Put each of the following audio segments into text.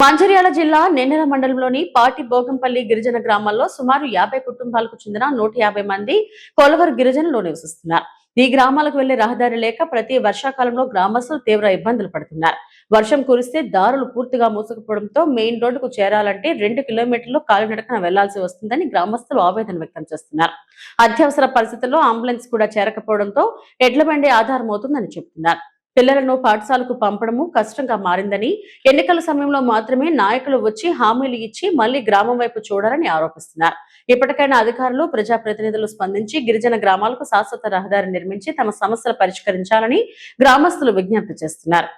మంచిర్యాల జిల్లా నెన్నెల మండలంలోని పాటి బోగంపల్లి గిరిజన గ్రామాల్లో సుమారు 50 కుటుంబాలకు చెందిన 150 మంది కొలవరు గిరిజనులు నివసిస్తున్నారు. ఈ గ్రామాలకు వెళ్లే రహదారి లేక ప్రతి వర్షాకాలంలో గ్రామస్తులు తీవ్ర ఇబ్బందులు పడుతున్నారు. వర్షం కురిస్తే దారులు పూర్తిగా మూసుకుపోవడంతో మెయిన్ రోడ్డుకు చేరాలంటే 2 కిలోమీటర్లు కాలినడకన వెళ్లాల్సి వస్తుందని గ్రామస్తులు ఆవేదన వ్యక్తం చేస్తున్నారు. అత్యవసర పరిస్థితుల్లో అంబులెన్స్ కూడా చేరకపోవడంతో ఎడ్ల బండి ఆధారమవుతుందని చెబుతున్నారు. పిల్లలను పాఠశాలకు పంపడము కష్టంగా మారిందని, ఎన్నికల సమయంలో మాత్రమే నాయకులు వచ్చి హామీలు ఇచ్చి మళ్లీ గ్రామం వైపు చూడాలని ఆరోపిస్తున్నారు. ఇప్పటికైనా అధికారులు, ప్రజాప్రతినిధులు స్పందించి గిరిజన గ్రామాలకు శాశ్వత రహదారి నిర్మించి తమ సమస్యలు పరిష్కరించాలని గ్రామస్తులు విజ్ఞప్తి చేస్తున్నారు.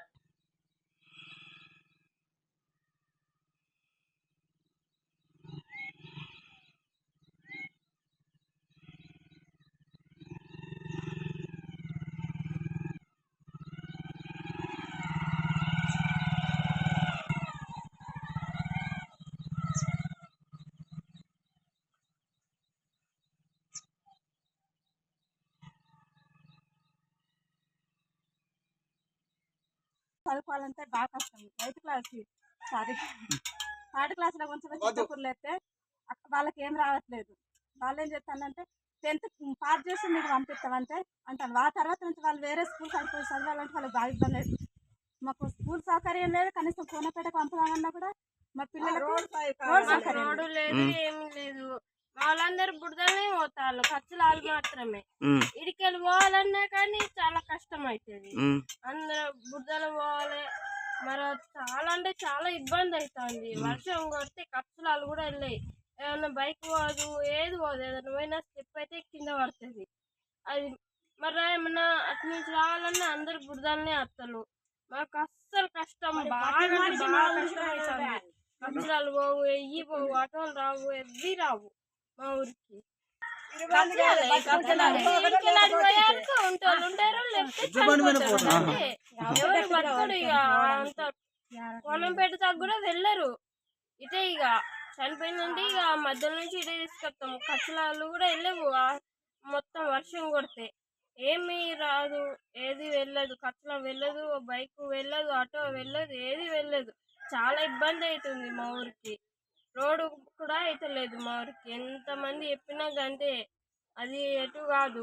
చదువుకోవాలంటే బాగా కష్టం. 8th క్లాస్ థర్డ్ క్లాస్లో కొంచెం చిన్నప్పుడు అయితే వాళ్ళకి ఏం రావట్లేదు. వాళ్ళు ఏం చెప్తానంటే 10th పాస్ చేసి మీకు పంపిస్తామంటే అంటారు. ఆ తర్వాత నుంచి వాళ్ళు వేరే స్కూల్ కడుపుకొని చదవాలంటే వాళ్ళకి బాగా ఇబ్బంది అవుతుంది. మాకు స్కూల్ సౌకర్యం లేదు, కనీసం కోనపేటకు పంపదామన్నా కూడా మా పిల్లలకు రోడ్డు లేదు, ఏమి లేదు. వాళ్ళందరూ బుడదలనే పోతారు, ఖర్చులు మాత్రమే. ఇడికెళ్ళి పోవాలన్నా కానీ చాలా కష్టం అవుతుంది. అందరూ బుడదలు పోవాలి, మరి చాలా అంటే చాలా ఇబ్బంది అవుతుంది. వర్షం కొడితే ఖర్చులు కూడా వెళ్ళాయి. ఏమన్నా బైక్ పోదు, ఏది పోదు, ఏదైనా పోయినా స్లిప్ అయితే కింద పడుతుంది. అది మరి ఏమన్నా అటు నుంచి రావాలన్నా అందరు బుడదలనే వస్తారు. మాకు అస్సలు కష్టం, బాగా కష్టం అవుతుంది. ఖర్చులు పోవు, ఎయ్యి పోవు, ఆటోలు రావు, ఎవ్వి రావు మా ఊరికి. ఎవరు బతుకుడు ఇక అంత కోనంపేట దాకా కూడా వెళ్ళరు. ఇటే ఇక చనిపోయిందంటే ఇక మధ్యలో నుంచి ఇటే తీసుకొస్తాం. ఖర్చులు కూడా వెళ్ళవు. మొత్తం వర్షం కొడితే ఏమీ రాదు, ఏది వెళ్ళదు, ఖర్చులు వెళ్ళదు, బైక్ వెళ్ళదు, ఆటో వెళ్ళదు, ఏది వెళ్ళదు. చాలా ఇబ్బంది అవుతుంది మా ఊరికి. రోడ్డు కూడా అయితే లేదు మా ఊరికి. ఎంతమంది చెప్పినా గంటే అది ఎటు కాదు.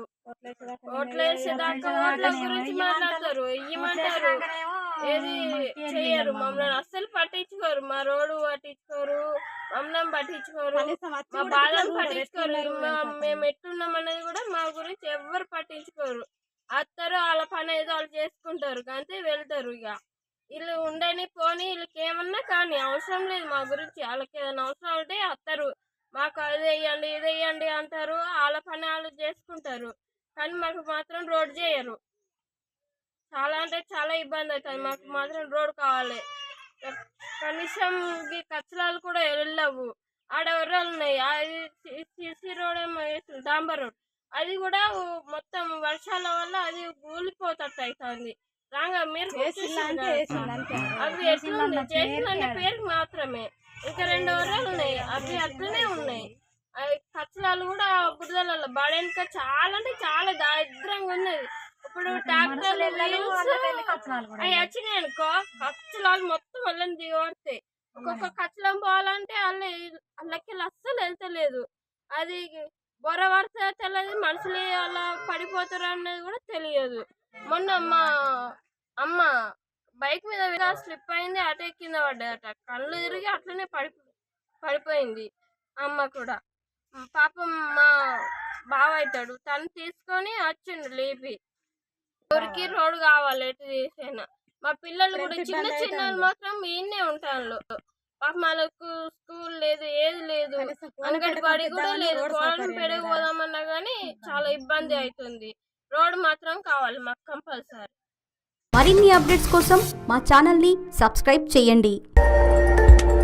ఓట్లు వేసేదాకా ఓట్ల గురించి మాట్లాడతారు, ఇయ్యమంటారు, ఏది చెయ్యరు. మమ్మల్ని అస్సలు పట్టించుకోరు. మా రోడ్డు పట్టించుకోరు, మమ్మల్ని పట్టించుకోరు, మా బాధను పట్టించుకోరు. మేము ఎట్టున్నాం అనేది కూడా మా గురించి ఎవ్వరు పట్టించుకోరు. వస్తారు, వాళ్ళ పని ఏదో వాళ్ళు చేసుకుంటారు, అంతే వెళ్తారు. ఇక వీళ్ళు ఉండని పోని, వీళ్ళకి ఏమన్నా కానీ అవసరం లేదు మా గురించి. వాళ్ళకి ఏదైనా అవసరం ఉంటే వస్తారు, మాకు అది వేయండి ఇది వేయండి అంటారు. వాళ్ళ పని వాళ్ళు చేసుకుంటారు, కానీ మాకు మాత్రం రోడ్ చేయరు. చాలా అంటే చాలా ఇబ్బంది అవుతుంది. మాకు మాత్రం రోడ్ కావాలి. కనీసం ఈ ఖర్చులు కూడా వెళ్ళవు. ఆడ ఎర్రలు ఉన్నాయి, అది సిసి రోడ్ ఏమో డాంబర్ రోడ్, అది కూడా మొత్తం వర్షాల వల్ల అది కూలిపోతట్టు అవుతుంది. మీరు అవి ఎట్లుంది చేసిందంటే పేరుకి మాత్రమే. ఇంకా 2 వరాలు ఉన్నాయి, అవి అట్లనే ఉన్నాయి. అవి ఖర్చులు కూడా బురదలలో బాడెనక చాలా అంటే చాలా దారిద్రంగా ఉన్నది. ఇప్పుడు ట్రాక్టర్లు అవి వచ్చినాయి అనుకో, ఖర్చులు మొత్తం వాళ్ళని దిగబడతాయి. ఒక్కొక్క ఖర్చులం పోవాలంటే వాళ్ళకి అస్సలు వెళ్తలేదు. అది బొర పడితే తెలియదు, మనుషులు అలా పడిపోతారు అన్నది కూడా తెలియదు. మొన్న మా అమ్మ బైక్ మీద స్లిప్ అయింది, అటే కింద పడ్డదట. కళ్ళు తిరిగి అట్లనే పడిపోయింది అమ్మ కూడా. పాపం మా బావ అవుతాడు, తను తీసుకొని వచ్చిండు లేపి. ఊరికి రోడ్డు కావాలి ఎటు తీసైనా. మా పిల్లలు కూడా చిన్న చిన్న మాత్రం ఈయనే ఉంటాను. పాపం వాళ్ళకు స్కూల్ లేదు, ఏది లేదు, అంగన్వాడీ కూడా లేదు. కోనంపేటకు పోదామన్నా కానీ చాలా ఇబ్బంది అవుతుంది. రోడ్డు మాత్రం కావాలి మాకు కంపల్సరీ. మరిన్ని అప్డేట్స్ కోసం మా ఛానల్ని సబ్స్క్రైబ్ చేయండి.